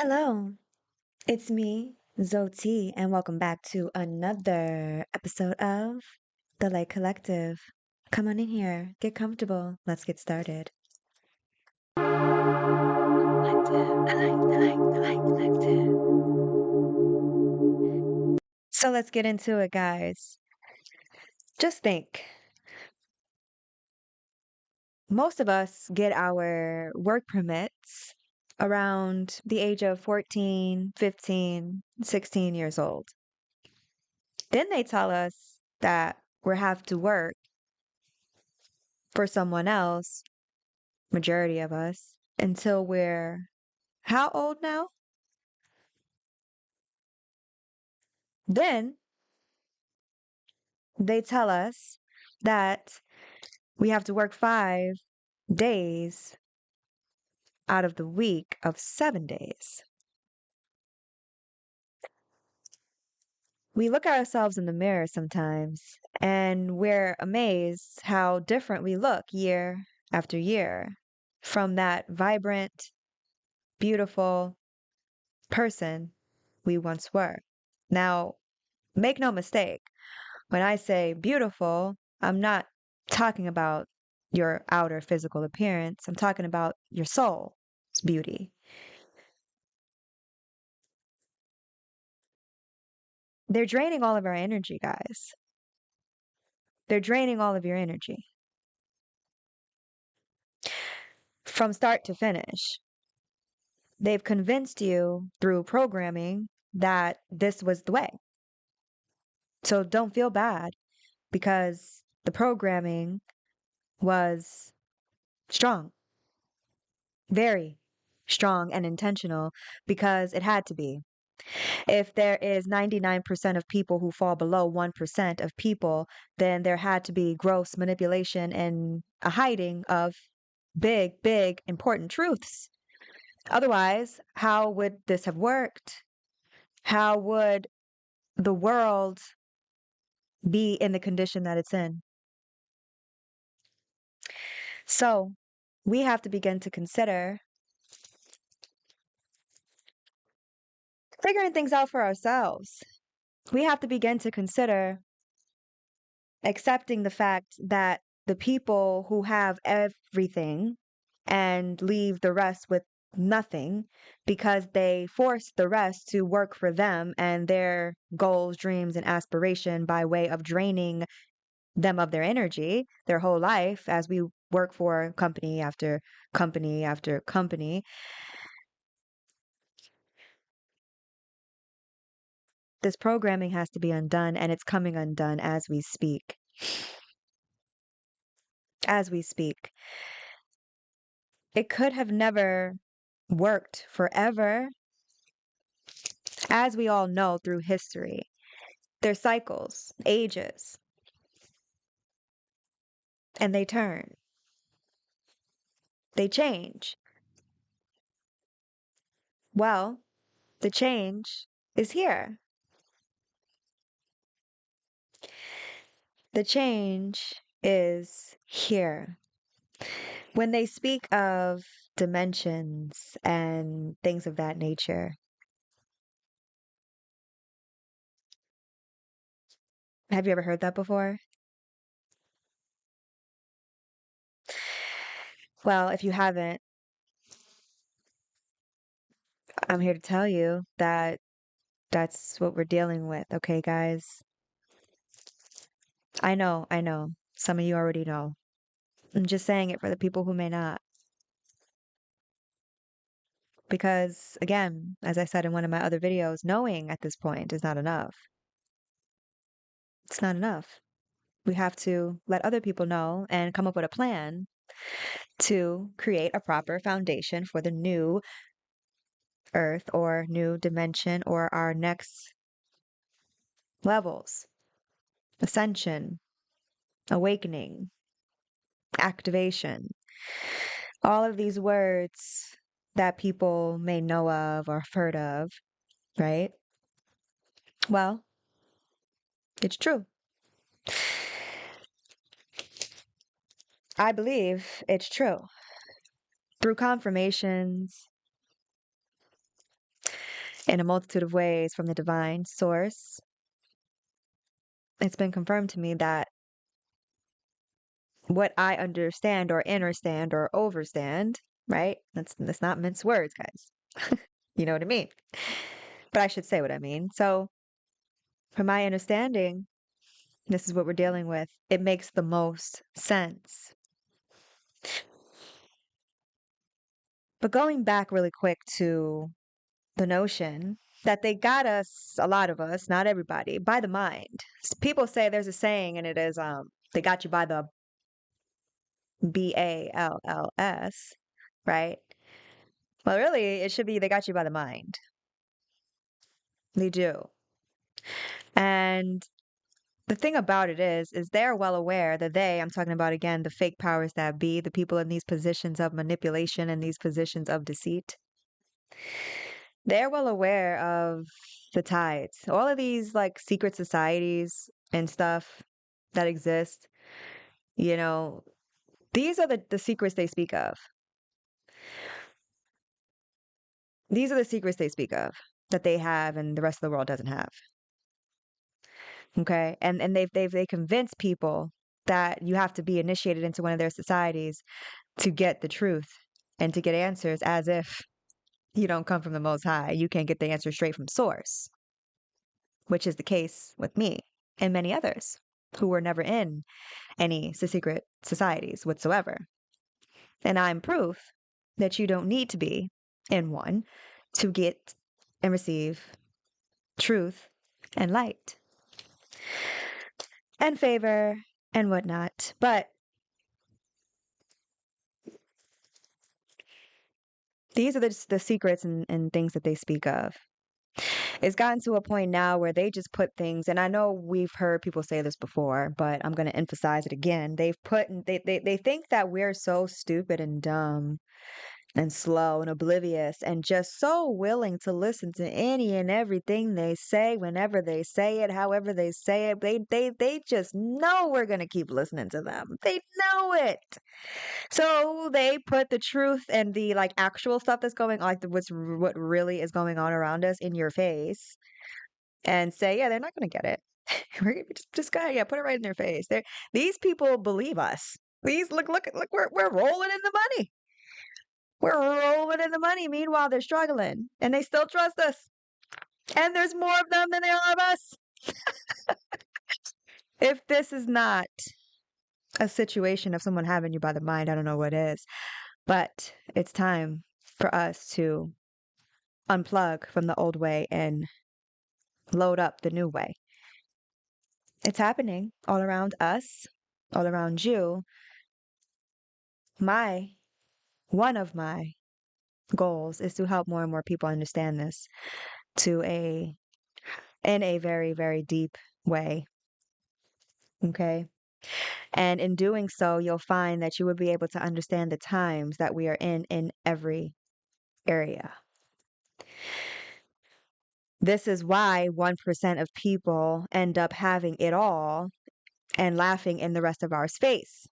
Hello, it's me, Zoti, and welcome back to another episode of The Light Collective. Come on in here, get comfortable, let's get started. So let's get into it, guys. Just think most of us get our work permits around the age of 14, 15, 16 years old. Then they tell us that we have to work for someone else, majority of us, until we're how old now? Then they tell us that we have to work 5 days out of the week of 7 days. We look at ourselves in the mirror sometimes and we're amazed how different we look year after year from that vibrant, beautiful person we once were. Now, make no mistake, when I say beautiful, I'm not talking about your outer physical appearance. I'm talking about your soul's beauty. They're draining all of our energy, guys. They're draining all of your energy from start to finish. They've convinced you through programming that this was the way. So don't feel bad because the programming was strong, very strong and intentional because it had to be. If there is 99% of people who fall below 1% of people, then there had to be gross manipulation and a hiding of big, big, important truths. Otherwise, how would this have worked? How would the world be in the condition that it's in? So, we have to begin to consider figuring things out for ourselves. We have to begin to consider accepting the fact that the people who have everything and leave the rest with nothing because they force the rest to work for them and their goals, dreams, and aspiration by way of draining them of their energy their whole life as we work for company after company after company. This programming has to be undone and it's coming undone as we speak. As we speak. It could have never worked forever. As we all know through history, there's cycles, ages, and they turn, they change. Well, the change is here. The change is here. When they speak of dimensions and things of that nature, have you ever heard that before? Well, if you haven't, I'm here to tell you that that's what we're dealing with, okay, guys? I know, I know. Some of you already know. I'm just saying it for the people who may not. Because, again, as I said in one of my other videos, knowing at this point is not enough. It's not enough. We have to let other people know and come up with a plan to create a proper foundation for the new earth or new dimension or our next levels, ascension, awakening, activation. All of these words that people may know of or have heard of, right? Well, it's true. I believe it's true. Through confirmations, in a multitude of ways from the divine source. It's been confirmed to me that what I understand or understand or overstand, right? That's not mince words, guys. You know what I mean? But I should say what I mean. So, from my understanding, this is what we're dealing with. It makes the most sense. But going back really quick to the notion that they got us, a lot of us, not everybody, by the mind. People say there's a saying, and it is, they got you by the BALLS, right? Well, really, it should be they got you by the mind. They do. And the thing about it is they're well aware that I'm talking about again, the fake powers that be, the people in these positions of manipulation and these positions of deceit. They're well aware of the tides. All of these like secret societies and stuff that exist, you know, these are the secrets they speak of. These are the secrets they speak of that they have and the rest of the world doesn't have. Okay? And they convince people that you have to be initiated into one of their societies to get the truth and to get answers, as if you don't come from the Most High. You can't get the answer straight from source, which is the case with me and many others who were never in any secret societies whatsoever. And I'm proof that you don't need to be in one to get and receive truth and light and favor and whatnot. But these are the secrets and things that they speak of. It's gotten to a point now where they just put things, and I know we've heard people say this before, but I'm going to emphasize it again. They think that we're so stupid and dumb and slow and oblivious and just so willing to listen to any and everything they say, whenever they say it, however they say it. They just know we're going to keep listening to them. They know it. So they put the truth and the like actual stuff that's going on, like what really is going on around us in your face, and say, yeah, they're not going to get it. We're just go ahead, yeah, put it right in their face. These people believe us. These look, we're rolling in the money. We're rolling in the money. Meanwhile, they're struggling, and they still trust us. And there's more of them than there are of us. If this is not a situation of someone having you by the mind, I don't know what is. But it's time for us to unplug from the old way and load up the new way. It's happening all around us, all around you. One of my goals is to help more and more people understand this in a very, very deep way. Okay. And in doing so, you'll find that you will be able to understand the times that we are in every area. This is why 1% of people end up having it all and laughing in the rest of our space.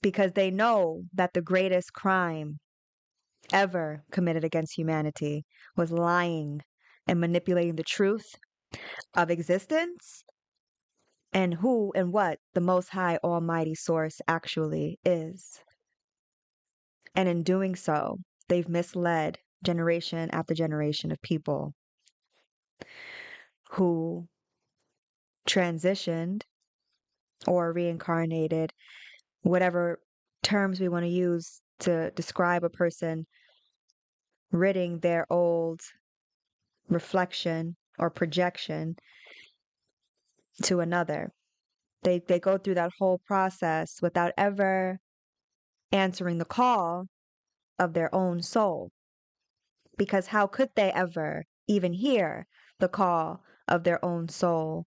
Because they know that the greatest crime ever committed against humanity was lying and manipulating the truth of existence and who and what the Most High Almighty Source actually is. And in doing so, they've misled generation after generation of people who transitioned or reincarnated, whatever terms we want to use to describe a person ridding their old reflection or projection to another. They go through that whole process without ever answering the call of their own soul. Because how could they ever even hear the call of their own soul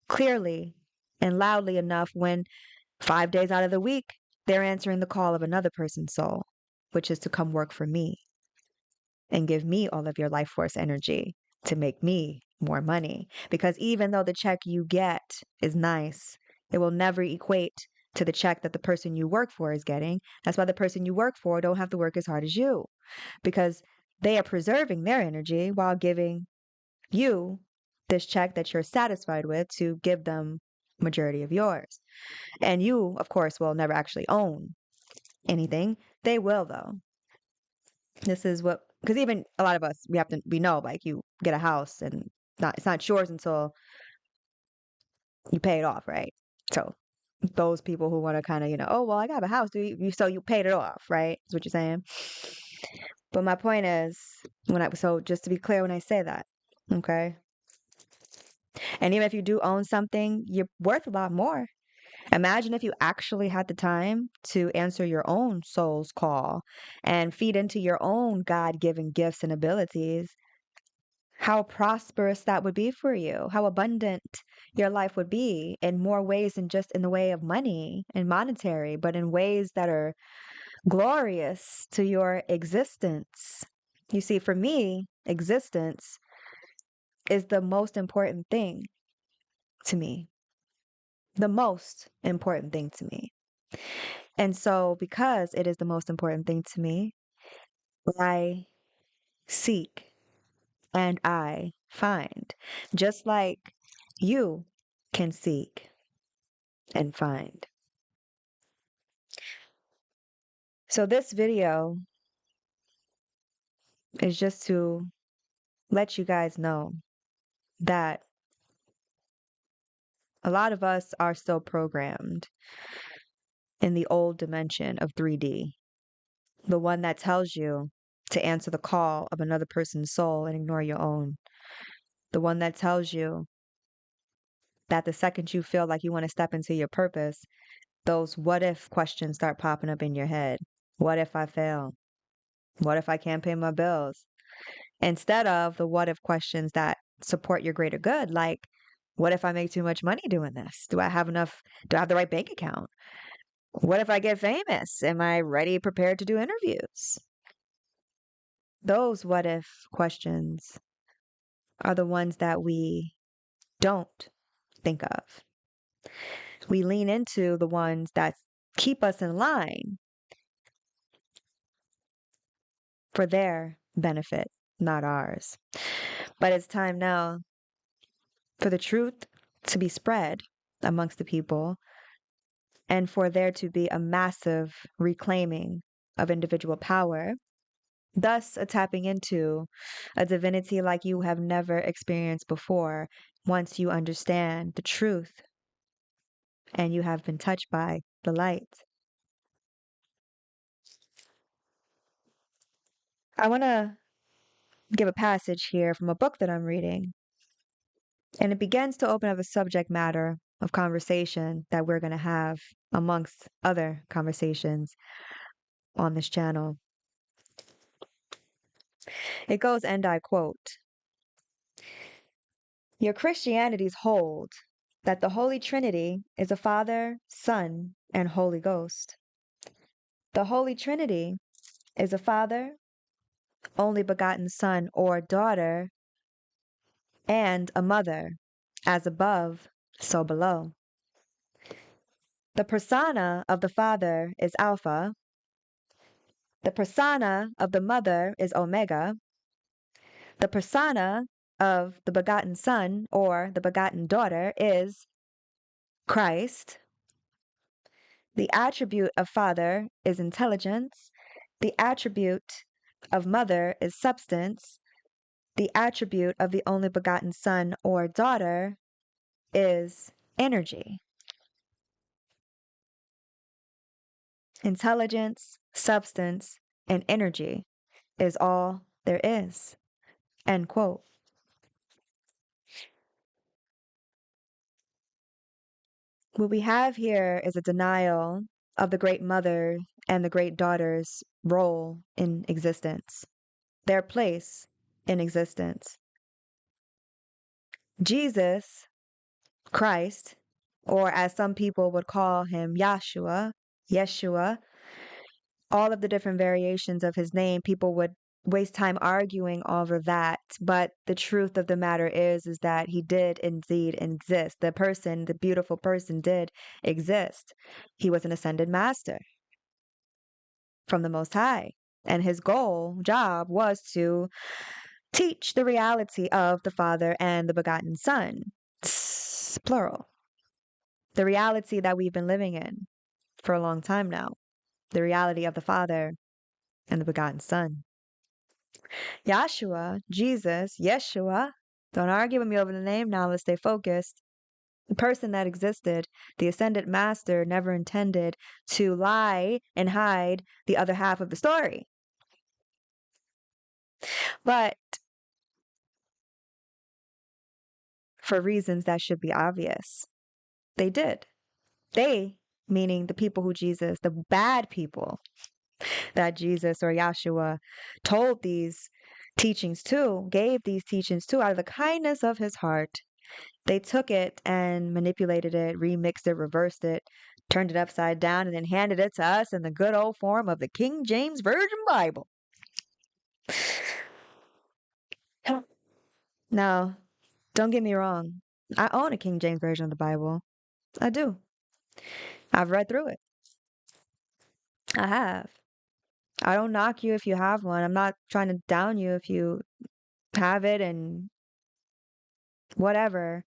clearly and loudly enough when 5 days out of the week they're answering the call of another person's soul, which is to come work for me and give me all of your life force energy to make me more money. Because even though the check you get is nice, it will never equate to the check that the person you work for is getting. That's why the person you work for don't have to work as hard as you. Because They are preserving their energy while giving you this check that you're satisfied with to give them majority of yours. And you, of course, will never actually own anything. They will, though. This is what, because even a lot of us, we know, like, you get a house and it's not yours until you pay it off, right? So those people who want to kind of, oh, well, I got a house. So you paid it off, right? Is what you're saying. But my point is, so just to be clear when I say that, okay? And even if you do own something, you're worth a lot more. Imagine if you actually had the time to answer your own soul's call and feed into your own God-given gifts and abilities. How prosperous that would be for you, how abundant your life would be in more ways than just in the way of money and monetary, but in ways that are glorious to your existence. You see, for me, existence is the most important thing to me, the most important thing to me. And so, because it is the most important thing to me, I seek and I find, just like you can seek and find. So, this video is just to let you guys know that a lot of us are still programmed in the old dimension of 3D, the one that tells you to answer the call of another person's soul and ignore your own, the one that tells you that the second you feel like you want to step into your purpose, those what if questions start popping up in your head. What if I fail? What if I can't pay my bills? Instead of the what if questions that support your greater good, like, what if I make too much money doing this? Do I have enough? Do I have the right bank account? What if I get famous? Am I ready, prepared to do interviews? Those what if questions are the ones that we don't think of. We lean into the ones that keep us in line for their benefit, not ours. But it's time now for the truth to be spread amongst the people and for there to be a massive reclaiming of individual power, thus a tapping into a divinity like you have never experienced before once you understand the truth and you have been touched by the light. I want to give a passage here from a book that I'm reading, and it begins to open up a subject matter of conversation that we're going to have amongst other conversations on this channel. It goes, and I quote, "Your Christianities hold that the Holy Trinity is a Father, Son, and Holy Ghost. The Holy Trinity is a Father, only begotten Son or daughter, and a Mother, as above, so below. The persona of the Father is Alpha. The persona of the Mother is Omega. The persona of the begotten Son or the begotten daughter is Christ. The attribute of Father is intelligence. The attribute of Mother is substance. The attribute of the only begotten Son or daughter is energy." Intelligence, substance, and energy is all there is. End quote. What we have here is a denial of the great mother and the great daughter's role in existence, their place in existence. Jesus, Christ, or as some people would call him, Yeshua, all of the different variations of his name, people would waste time arguing over that. But the truth of the matter is that he did indeed exist. The person, the beautiful person, did exist. He was an ascended master from the Most High. And his job was to teach the reality of the Father and the begotten Son. Plural. The reality that we've been living in for a long time now. The reality of the Father and the begotten Son. Yahshua, Jesus, Yeshua. Don't argue with me over the name now. Let's stay focused. The person that existed, the ascended master, never intended to lie and hide the other half of the story. But for reasons that should be obvious, they did. They, meaning the people who Jesus, the bad people that Jesus or Yahshua told these teachings to, gave these teachings to out of the kindness of his heart. They took it and manipulated it, remixed it, reversed it, turned it upside down, and then handed it to us in the good old form of the King James Version Bible. Now, don't get me wrong. I own a King James Version of the Bible. I do. I've read through it. I have. I don't knock you if you have one. I'm not trying to down you if you have it and whatever.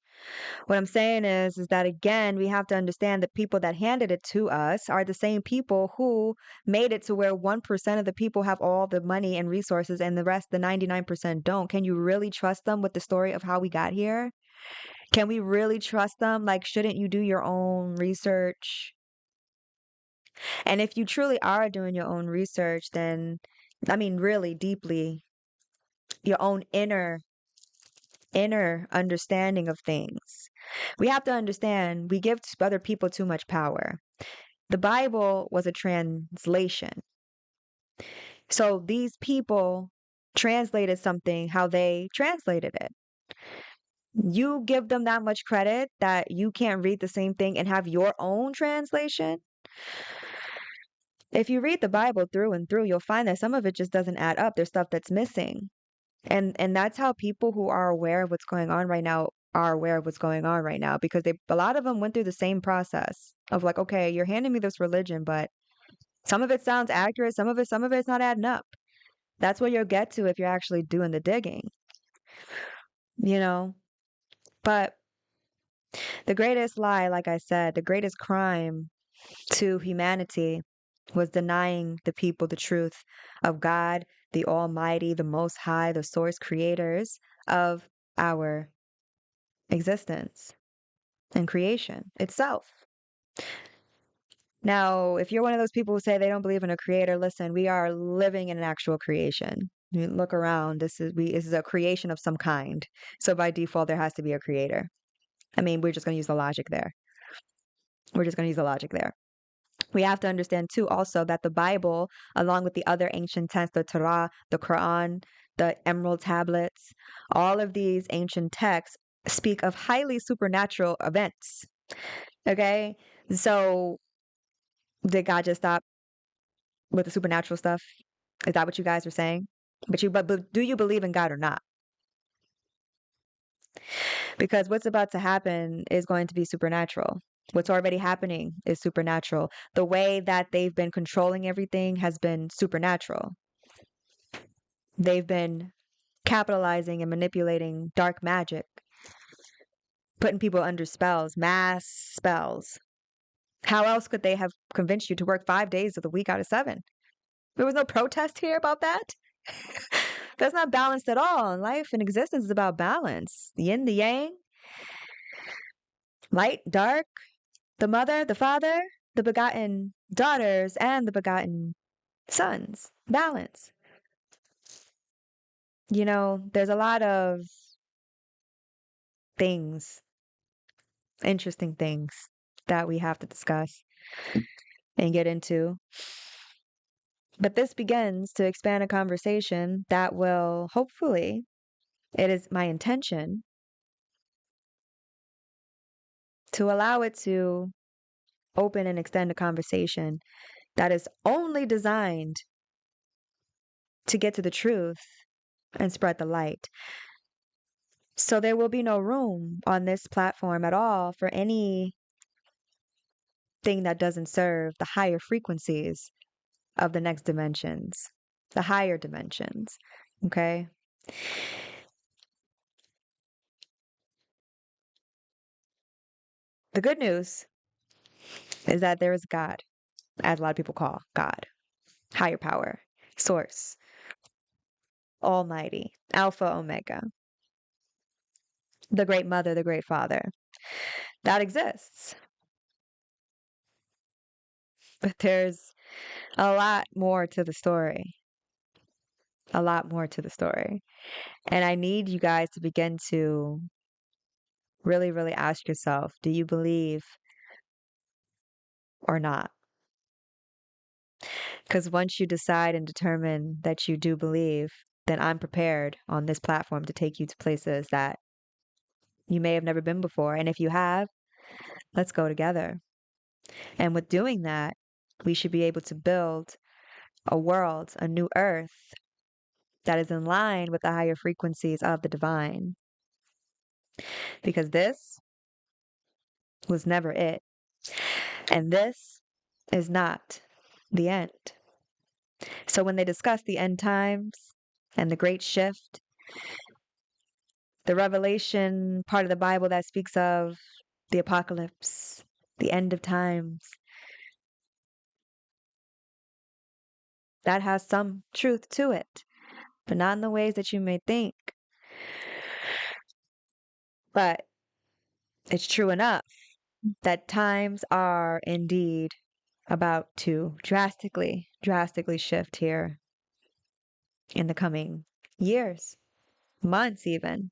What I'm saying is that again, we have to understand that people that handed it to us are the same people who made it to where 1% of the people have all the money and resources and the rest, the 99% don't. Can you really trust them with the story of how we got here? Can we really trust them? Like, shouldn't you do your own research? And if you truly are doing your own research, then, I mean, really deeply, your own inner understanding of things. We have to understand we give other people too much power. The Bible was a translation. So these people translated something how they translated it. You give them that much credit that you can't read the same thing and have your own translation. If you read the Bible through and through, you'll find that some of it just doesn't add up. There's stuff that's missing. And that's how people who are aware of what's going on right now are aware of what's going on right now, because a lot of them went through the same process of like, okay, you're handing me this religion, but some of it sounds accurate, some of it's not adding up. That's what you'll get to if you're actually doing the digging, you know? But the greatest lie, like I said, the greatest crime to humanity was denying the people the truth of God, the Almighty, the Most High, the source creators of our existence and creation itself. Now, if you're one of those people who say they don't believe in a creator, listen, we are living in an actual creation. You look around, this is a creation of some kind. So by default, there has to be a creator. I mean, we're just going to use the logic there. We're just going to use the logic there. We have to understand too also that the Bible, along with the other ancient texts, the Torah, the Quran, the Emerald tablets, all of these ancient texts speak of highly supernatural events. Okay? So did God just stop with the supernatural stuff? Is that what you guys are saying? But do you believe in God or not? Because what's about to happen is going to be supernatural. What's already happening is supernatural. The way that they've been controlling everything has been supernatural. They've been capitalizing and manipulating dark magic, putting people under spells, mass spells. How else could they have convinced you to work 5 days of the week out of 7? There was no protest here about that. That's not balanced at all. Life and existence is about balance. The yin, the yang, light, dark, the mother, the father, the begotten daughters, and the begotten sons. Balance. You know, there's a lot of things, interesting things that we have to discuss and get into. But this begins to expand a conversation that will hopefully, it is my intention to allow it to open and extend a conversation that is only designed to get to the truth and spread the light. So there will be no room on this platform at all for anything that doesn't serve the higher frequencies of the next dimensions. the higher dimensions. Okay? The good news is that there is God, as a lot of people call God, higher power, source, almighty, alpha, omega, the great mother, the great father. That exists. But there's a lot more to the story. A lot more to the story. And I need you guys to begin to really, really ask yourself, do you believe or not? Because once you decide and determine that you do believe, then I'm prepared on this platform to take you to places that you may have never been before. And if you have, let's go together. And with doing that, we should be able to build a world, a new earth that is in line with the higher frequencies of the divine. Because this was never it. And this is not the end. So when they discuss the end times and the great shift, the Revelation part of the Bible that speaks of the apocalypse, the end of times, that has some truth to it, but not in the ways that you may think. But it's true enough that times are indeed about to drastically shift here in the coming years, months even.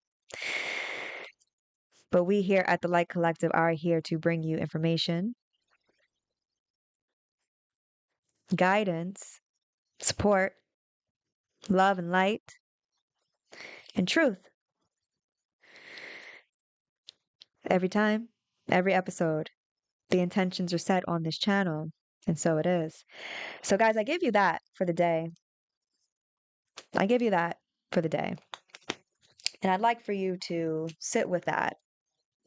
But we here at the Light Collective are here to bring you information, guidance, support, love and light, and truth. Every time, every episode, the intentions are set on this channel, and so it is. So, guys, I give you that for the day. I give you that for the day. And I'd like for you to sit with that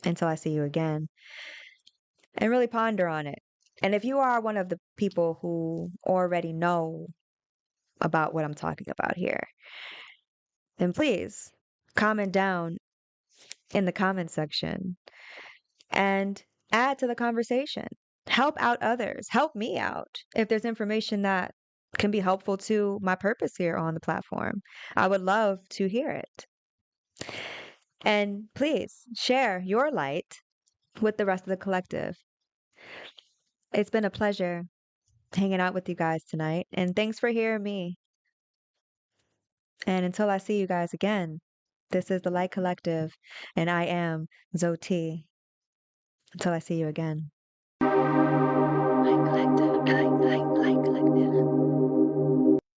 until I see you again and really ponder on it. And if you are one of the people who already know about what I'm talking about here, then please comment down in the comment section and add to the conversation. Help out others. Help me out if there's information that can be helpful to my purpose here on the platform. I would love to hear it. And please share your light with the rest of the collective. It's been a pleasure hanging out with you guys tonight. And thanks for hearing me. And until I see you guys again, this is the Light Collective, and I am Zoti. Until I see you again.